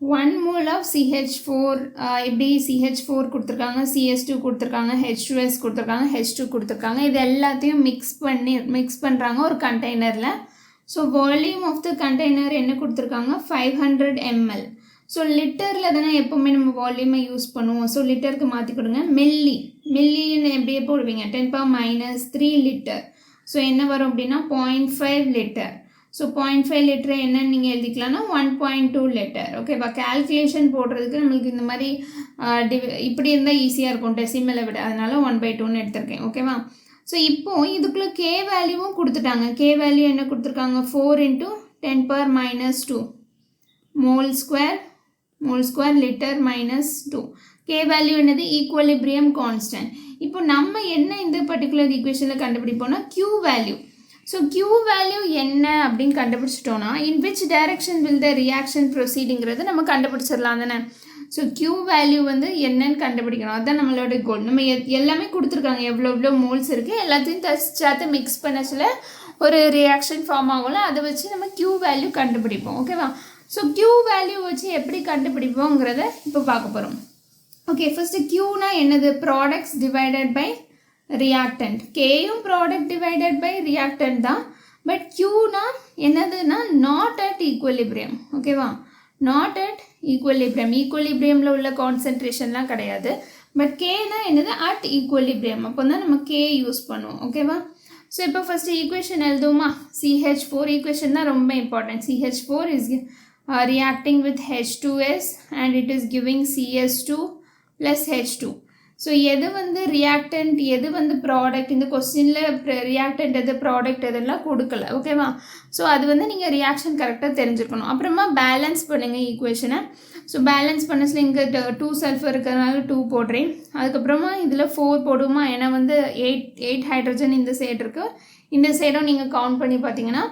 1 mole of CH4 இப்படி CH4 கொடுத்துருக்காங்க, CS2 கொடுத்துருக்காங்க, H2S கொடுத்துருக்காங்க, H2 கொடுத்துருக்காங்க. இது எல்லாத்தையும் மிக்ஸ் பண்ணுறாங்க ஒரு கண்டெய்னரில். So volume of the container என்ன கொடுத்துருக்காங்க, 500 ml. ஸோ லிட்டரில் தானே எப்போவுமே நம்ம வால்யூமை யூஸ் பண்ணுவோம். ஸோ லிட்டருக்கு மாற்றி கொடுங்க. மில்லின்னு எப்படியே போடுவீங்க, 10⁻³ லிட்டர். ஸோ என்ன வரும் அப்படின்னா 0.5 லிட்டர். ஸோ 0.5 லிட்டர் என்னன்னு நீங்கள் எழுதிக்கலாம்னா 1.2 லிட்டர். ஓகேவா? கேல்குலேஷன் போடுறதுக்கு நம்மளுக்கு இந்த மாதிரி இப்படி இருந்தால் ஈஸியாக இருக்கும் டெசிமலை விட, அதனால 1/2ன்னு எடுத்திருக்கேன். ஓகேவா? ஸோ இப்போது இதுக்குள்ளே கே வேல்யூவும் கொடுத்துட்டாங்க. கே வேல்யூ என்ன கொடுத்துருக்காங்க, 4 × 10⁻². Mole square litre -2. K value என்னது, ஈக்குவலிபிரியம் கான்ஸ்டன்ட். இப்போ நம்ம என்ன இந்த பர்டிகுலர் ஈக்குவேஷனில் கண்டுபிடிப்போம்னா Q value. So Q value என்ன அப்படின்னு கண்டுபிடிச்சிட்டோன்னா in which direction will the reaction proceedங்கிறது நம்ம கண்டுபிடிச்சிடலாம் தானே. ஸோ Q வேல்யூ வந்து என்னன்னு கண்டுபிடிக்கணும், அதுதான் நம்மளோட கோல். நம்ம எல்லாமே கொடுத்துருக்காங்க, எவ்வளோ மோல்ஸ் இருக்குது, எல்லாத்தையும் சேர்த்து மிக்ஸ் பண்ண சில ஒரு ரியாக்ஷன் ஃபார்ம் ஆகும்ல, அதை வச்சு நம்ம Q வேல்யூ கண்டுபிடிப்போம். ஓகேவா? ஸோ Q வேல்யூ வச்சு எப்படி கண்டுபிடிப்போங்கிறத இப்போ பார்க்க போகிறோம். ஓகே, ஃபஸ்ட்டு Qனா என்னது, ப்ராடக்ட்ஸ் டிவைடட் பை ரியாக்டன்ட். கேயும் ப்ராடக்ட் டிவைடட் பை ரியாக்டன்ட் தான். பட் Qனா என்னதுன்னா நாட் அட் ஈக்குவலிபிரியம். ஓகேவா? நாட் அட் ஈக்குவலிபிரியமில் உள்ள கான்சன்ட்ரேஷன்லாம் கிடையாது. பட் கேனா என்னது, அட் ஈக்குவலிபிரியம். அப்போ தான் நம்ம கே யூஸ் பண்ணுவோம். ஓகேவா? ஸோ இப்போ ஃபஸ்ட்டு ஈக்குவேஷன் எழுதுவோமா. CH4 ஈக்குவேஷன் தான் ரொம்ப important. CH4 is reacting with H2S and it is giving CS2 plus H2. So எது வந்து ரியாக்டன்ட் எது வந்து ப்ராடக்ட், இந்த கொஸ்டினில் ரியாக்டன்ட் எது ப்ராடக்ட் எதெல்லாம் கொடுக்கல. ஓகேவா? ஸோ அது வந்து நீங்கள் ரியாக்ஷன் கரெக்டாக தெரிஞ்சுக்கணும். அப்புறமா பேலன்ஸ் பண்ணுங்கள் ஈக்குவேஷனை. ஸோ பேலன்ஸ் பண்ணச்சில் இங்கே 2 சல்ஃபர் இருக்கிறதுனால 2 போடுறேன். அதுக்கப்புறமா இதில் 4 போடுமா, ஏன்னா வந்து 8 ஹைட்ரஜன் இந்த சைடு இருக்குது. இந்த சைடும் நீங்கள் கவுண்ட் பண்ணி பார்த்தீங்கன்னா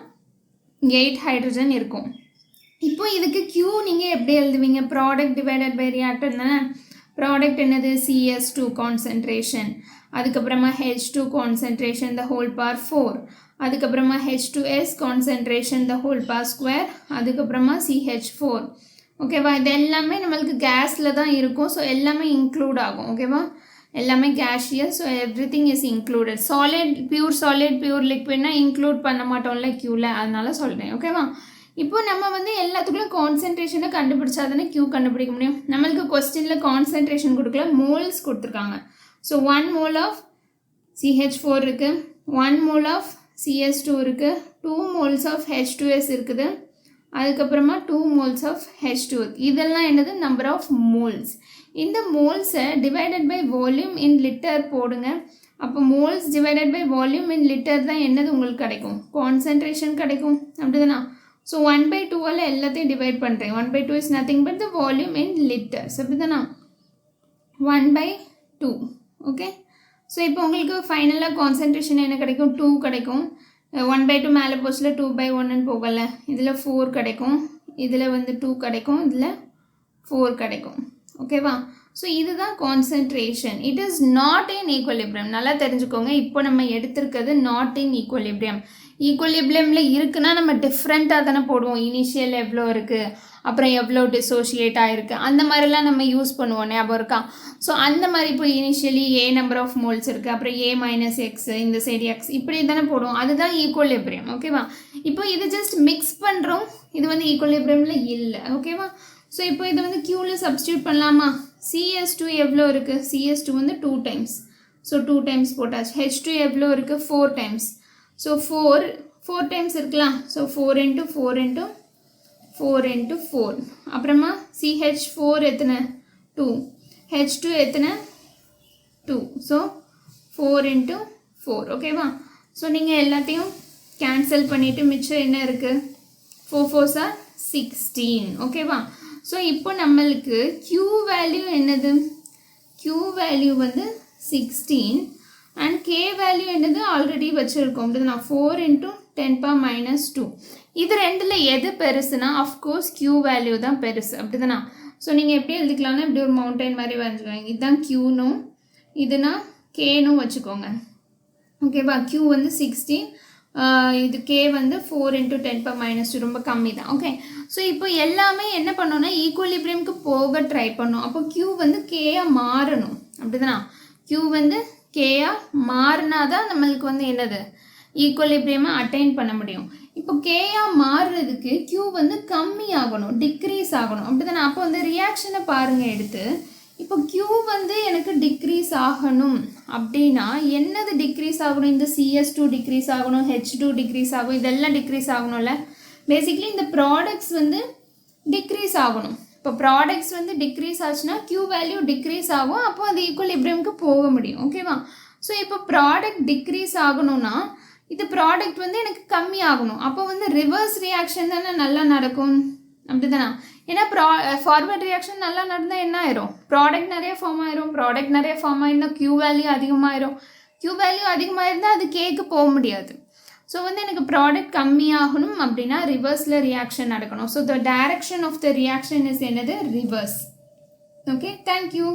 8 ஹைட்ரஜன் இருக்கும். இப்போ இதுக்கு Q நீங்கள் எப்படி எழுதுவீங்க, ப்ராடக்ட் டிவைடட் பை ரியாக்டன்ட் தானே. ப்ராடக்ட் என்னது, CS2 கான்சன்ட்ரேஷன், அதுக்கப்புறமா H2 concentration the whole power 4, அதுக்கப்புறமா H2S concentration the whole power square, அதுக்கப்புறமா CH4. ஓகேவா? இது எல்லாமே நம்மளுக்கு கேஸில் தான் இருக்கும். ஸோ எல்லாமே இன்க்ளூட் ஆகும். ஓகேவா? எல்லாமே gaseous. So everything is included. Pure லிக்விட்னா இன்க்ளூட் பண்ண மாட்டோம்ல Qவில், அதனால சொல்கிறேன். ஓகேவா? இப்போ நம்ம வந்து எல்லாத்துக்குள்ளே கான்சன்ட்ரேஷனை கண்டுபிடிச்சா தானே Q கண்டுபிடிக்க முடியும். நம்மளுக்கு கொஸ்டினில் கான்சன்ட்ரேஷன் கொடுக்கல, மோல்ஸ் கொடுத்துருக்காங்க. ஸோ 1 மோல் ஆஃப் CH4 இருக்குது, 1 மோல் ஆஃப் CS2 இருக்குது, 2 மோல்ஸ் ஆஃப் H2S இருக்குது, அதுக்கப்புறமா 2 மோல்ஸ் ஆஃப் H2. இதெல்லாம் என்னது, நம்பர் ஆஃப் மோல்ஸ். இந்த மோல்ஸை divided by volume in litre போடுங்க. அப்போ moles divided by volume in litre தான் என்னது உங்களுக்கு கிடைக்கும், கான்சன்ட்ரேஷன் கிடைக்கும். அப்படி தானா? ஸோ 1/2 எல்லாத்தையும் டிவைட் பண்ணுறேன். 1/2 is nothing but the volume in litres. அப்படி தானா? 1/2. ஓகே. ஸோ இப்போ உங்களுக்கு ஃபைனலாக கான்சன்ட்ரேஷன் என்ன கிடைக்கும், 2 கிடைக்கும். 1/2 மேலே போச்சில் 2/1 போகலை. இதில் 4 கிடைக்கும், இதில் வந்து 2 கிடைக்கும், இதில் 4 கிடைக்கும். ஓகேவா? ஸோ இதுதான் concentration. It is not in equilibrium. நல்லா தெரிஞ்சுக்கோங்க. இப்போ நம்ம எடுத்திருக்கிறது நாட் இன் ஈக்குவலிபிரியம். ஈக்குவலிபிரியமில் இருக்குன்னா நம்ம டிஃப்ரெண்ட்டாக தானே போடுவோம். இனிஷியல் எவ்வளோ இருக்குது, அப்புறம் எவ்வளோ டிசோஷியேட் ஆகிருக்கு, அந்த மாதிரிலாம் நம்ம யூஸ் பண்ணுவோம், ஞாபகம் இருக்கா? ஸோ அந்த மாதிரி இப்போ initially A number of moles இருக்குது, அப்புறம் A-X, இந்த சைடு X, இப்படி தானே போடுவோம். அதுதான் ஈக்குவலிபிரியம். ஓகேவா? இப்போ இது ஜஸ்ட் மிக்ஸ் பண்ணுறோம். இது வந்து ஈக்குவலிபிரியமில் இல்லை. ஓகேவா? ஸோ இப்போ இது வந்து Qவில் சப்ஸ்டியூட் பண்ணலாமா. CS2 எவ்வளோ இருக்குது, CS2 வந்து 2 டைம்ஸ். ஸோ 2 டைம்ஸ் போட்டாச்சு. H2 எவ்வளோ இருக்குது, 4 டைம்ஸ். ஸோ 4 டைம்ஸ் இருக்கலாம். ஸோ 4 × 4 × 4 × 4. அப்புறமா CH4 எத்தனை, 2. H2 எத்தனை, 2. ஸோ 4 × 4. ஓகேவா? ஸோ நீங்கள் எல்லாத்தையும் கேன்சல் பண்ணிவிட்டு மிச்சம் என்ன இருக்குது, 4 4s are 16. ஓகேவா? ஸோ இப்போ நம்மளுக்கு Q வேல்யூ என்னது, Q வேல்யூ வந்து 16 அண்ட் K வேல்யூ என்னது ஆல்ரெடி வச்சுருக்கோம். அப்படின்னா 4 × 10⁻². இது ரெண்டில் எது பெருசுனா அஃப்கோர்ஸ் Q வேல்யூ தான் பெருசு. அப்படி தானா? ஸோ நீங்கள் எப்படி எழுதிக்கலாம்னா இப்படி ஒரு மவுண்டைன் மாதிரி வரைஞ்சிக்கோங்க. இதுதான் Qனும் இதுனா Kனும் வச்சுக்கோங்க. ஓகேவா? Q வந்து 16, இது கே வந்து 4 × 10⁻², ரொம்ப கம்மி தான். ஓகே, ஸோ இப்போ எல்லாமே என்ன பண்ணோன்னா ஈக்குவலிபிரியம்க்கு போக ட்ரை பண்ணோம். அப்போ Q வந்து கேயாக மாறணும், அப்படிதானா? Q வந்து கேயாக மாறினா தான் நம்மளுக்கு வந்து என்னது ஈக்குவலிபிரியமாக அட்டைன் பண்ண முடியும். இப்போ கேயாக மாறுறதுக்கு Q வந்து கம்மி ஆகணும், டிக்ரீஸ் ஆகணும், அப்படிதானே? அப்போ வந்து ரியாக்ஷனை பாருங்கள் எடுத்து. இப்போ Q வந்து எனக்கு டிக்ரீஸ் ஆகணும் அப்படின்னா என்னது டிக்ரீஸ் ஆகணும்? இந்த CS2 டிக்ரீஸ் ஆகணும், H2 டிக்ரீஸ் ஆகும், இதெல்லாம் டிக்ரீஸ் ஆகணும்ல. பேசிக்லி இந்த ப்ராடக்ட்ஸ் வந்து டிக்ரீஸ் ஆகணும். இப்போ ப்ராடக்ட்ஸ் வந்து டிக்ரீஸ் ஆச்சுன்னா Q வேல்யூ டிக்ரீஸ் ஆகும், அப்போ அது ஈக்குவலிபிரியம்க்கு போக முடியும். ஓகேவா? ஸோ இப்போ ப்ராடக்ட் டிக்ரீஸ் ஆகணும்னா இது ப்ராடக்ட் வந்து எனக்கு கம்மி ஆகணும். அப்போ வந்து ரிவர்ஸ் ரியாக்ஷன் தானே நல்லா நடக்கும், அப்படிதானா? ஏன்னா ஃபார்வர்ட் ரியாக்ஷன் நல்லா நடந்தால் என்ன ஆயிரும்? ப்ராடக்ட் நிறைய ஃபார்ம் ஆயிரும். ப்ராடக்ட் நிறைய ஃபார்ம் ஆயிருந்தால் Q வேல்யூ அதிகமாகிடும். Q வேல்யூ அதிகமாக இருந்தால் அது கேக்கு போக முடியாது. ஸோ வந்து எனக்கு ப்ராடக்ட் கம்மியாகணும் அப்படின்னா ரிவர்ஸில் ரியாக்ஷன் நடக்கணும். So the direction of the reaction is என்னது? ரிவர்ஸ். Okay, thank you.